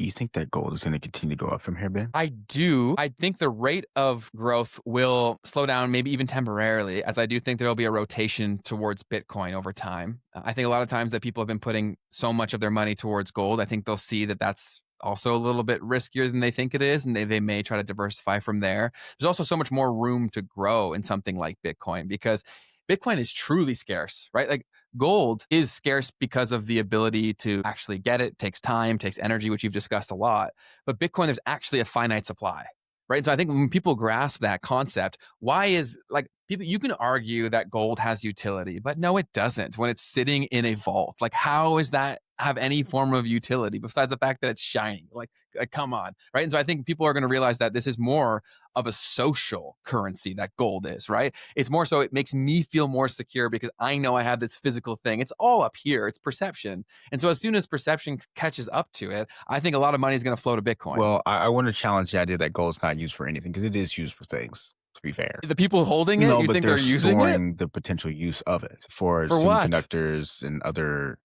you think that gold is going to continue to go up from here, Ben? I do. I think the rate of growth will slow down, maybe even temporarily, as I do think there will be a rotation towards Bitcoin over time. I think a lot of times that people have been putting so much of their money towards gold, I think they'll see that that's also a little bit riskier than they think it is, and they may try to diversify from there. There's also so much more room to grow in something like Bitcoin because Bitcoin is truly scarce, right? Like gold is scarce because of the ability to actually get it. It takes time, takes energy, which you've discussed a lot. But Bitcoin, there's actually a finite supply, right? And so I think when people grasp that concept, why is like people, you can argue that gold has utility, but no, it doesn't when it's sitting in a vault. Like, how is that have any form of utility besides the fact that it's shining? Like come on, right? And so I think people are going to realize that this is more of a social currency that gold is, right? It's more so it makes me feel more secure because I know I have this physical thing. It's all up here, it's perception. And so as soon as perception catches up to it, I think a lot of money is going to flow to Bitcoin. Well, I want to challenge the idea that gold is not used for anything because it is used for things, to be fair. The people holding it, No, you but think are they're using it? storing the potential use of it for For what? semiconductors and other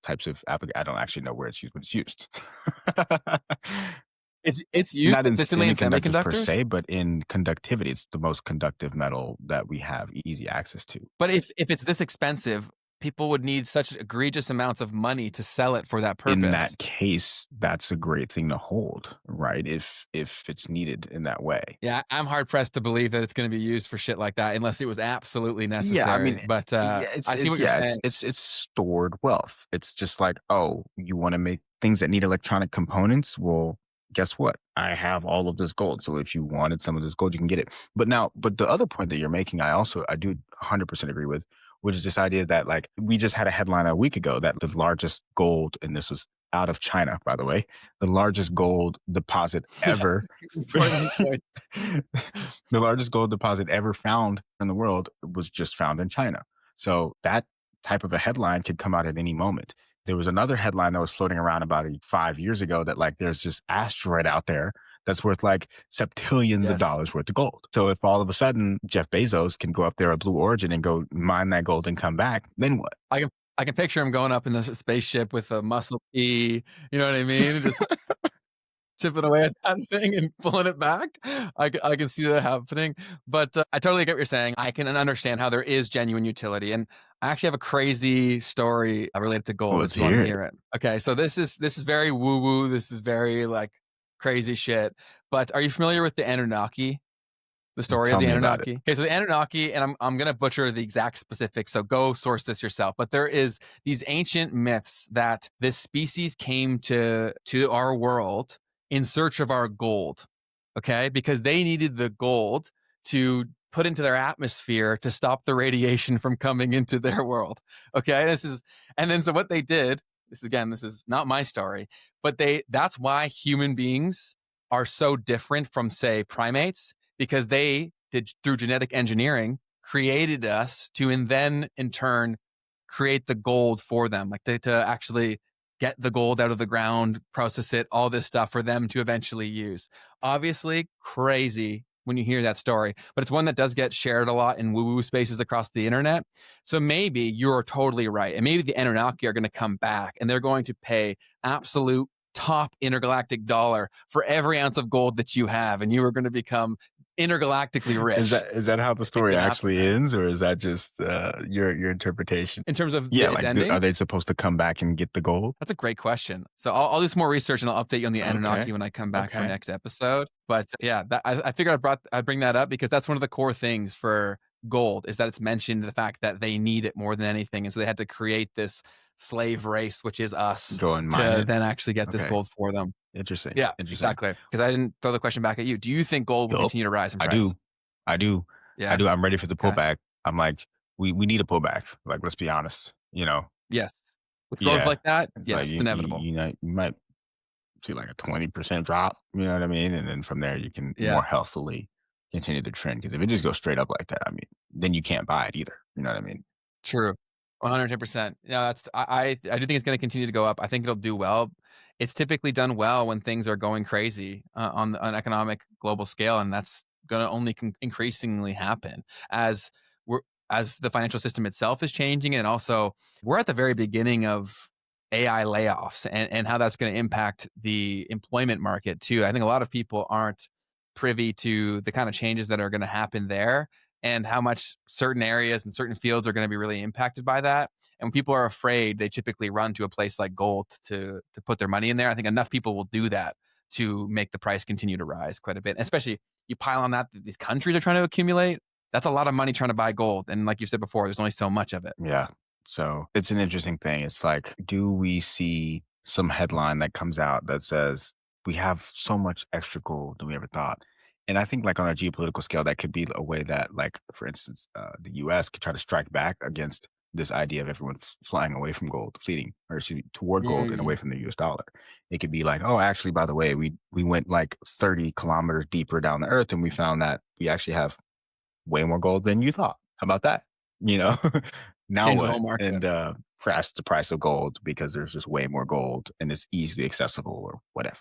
types of I don't actually know where it's used, but it's used. It's used Not in consistently in semiconductors per semiconductors? se, but in conductivity. It's the most conductive metal that we have easy access to. But if it's this expensive, people would need such egregious amounts of money to sell it for that In purpose. that case, that's a great thing to hold, right? If it's needed in that way. Yeah, I'm hard pressed to believe that it's gonna be used for shit like that unless it was absolutely Yeah, I necessary, mean, but, yeah, I see what you're saying. it's stored wealth. It's just like, oh, you want to make things that need electronic components? Well, guess what? I have all of this gold. So if you wanted some of this gold, you can get it. But the other point that you're making, I do 100% agree with, which is this idea that like we just had a headline a week ago that the largest gold, and this was out of China, by the way, the largest gold deposit Yeah, ever. important point. The largest gold deposit ever found in the world was just found in China. So that type of a headline could come out at any moment. There was another headline that was floating around about 5 years ago that like there's this asteroid out there that's worth like septillions of Yes. dollars worth of gold. So if all of a sudden Jeff Bezos can go up there at Blue Origin and go mine that gold and come back, then what? I can picture him going up in the spaceship with a muscle P, you know what I mean? Just chipping away at that thing and pulling it back. I can see that happening, but, I totally get what you're saying. I can understand how there is genuine utility, and I actually have a crazy story, related to gold Let's if you wanna hear it. hear it. Okay, so this is very woo-woo, this is very, like, crazy shit, but are you familiar with the Anunnaki? The story of Tell the me about it. Anunnaki? Okay, so the Anunnaki, and I'm gonna butcher the exact specifics, so go source this yourself, but there is these ancient myths that this species came to our world in search of our gold, okay? Because they needed the gold to put into their atmosphere to stop the radiation from coming into their world, okay? And then so what they did, this is not my story, but that's why human beings are so different from, say, primates because they did through genetic engineering created us to and then in turn create the gold for them like to actually get the gold out of the ground, process it, all this stuff for them to eventually use. Obviously crazy when you hear that story, but it's one that does get shared a lot in woo woo spaces across the internet. So maybe you're totally right, and maybe the Anunnaki are going to come back and they're going to pay absolute top intergalactic dollar for every ounce of gold that you have, and you are going to become intergalactically rich. Is that how the It story could happen, actually man. ends, or is that just your interpretation? In terms of Yeah, its like are ending, they supposed to come back and get the gold? that's a great question. So I'll do some more research and I'll update you on the Okay, Anunnaki when I come back for okay. next episode. But yeah, I figured I'd bring that up because that's one of the core things for gold is that it's mentioned the fact that they need it more than anything, and so they had to create this slave race, which is us, Go and mine to it. then actually get this Okay, gold for them. interesting, Yeah, interesting. exactly. Because I didn't throw the question back at you. Do you think gold will Yup, continue to rise in I price? do, I do, I Yeah. do. I'm ready for the Okay. pullback. I'm like, we need a pullback. Like, let's be honest. Yes. With growth Yeah. like that, It's like yes, it's inevitable. you might see like a 20% drop. You know what I mean? And then from there, you can Yeah. more healthily continue the trend. Because if it just goes straight up like that, I mean, then you can't buy it either. You know what I mean? True. 110%. Yeah, that's I do think it's gonna continue to go up. I think it'll do well. It's typically done well when things are going crazy, on an economic global scale, and that's gonna only increasingly happen as we're as the financial system itself is changing, and also we're at the very beginning of AI layoffs and how that's going to impact the employment market too. I think a lot of people aren't privy to the kind of changes that are going to happen there and how much certain areas and certain fields are going to be really impacted by that. And when people are afraid, they typically run to a place like gold to put their money in there. I think enough people will do that to make the price continue to rise quite a bit. Especially you pile on that these countries are trying to accumulate. That's a lot of money trying to buy gold. And like you said before, there's only so much of it. Yeah. So it's an interesting thing. It's like, do we see some headline that comes out that says we have so much extra gold than we ever thought? And I think, like on a geopolitical scale, that could be a way that, like, for instance, the U.S. could try to strike back against this idea of everyone flying away from gold, fleeing, or excuse me, toward gold and away Mm, from the U.S. dollar. It could be like, oh, actually, by the way, we went like 30 kilometers deeper down the earth, and we found that we actually have way more gold than you thought. How about that? You know, now change the whole what? market. And crash the price of gold because there's just way more gold and it's easily accessible or whatever.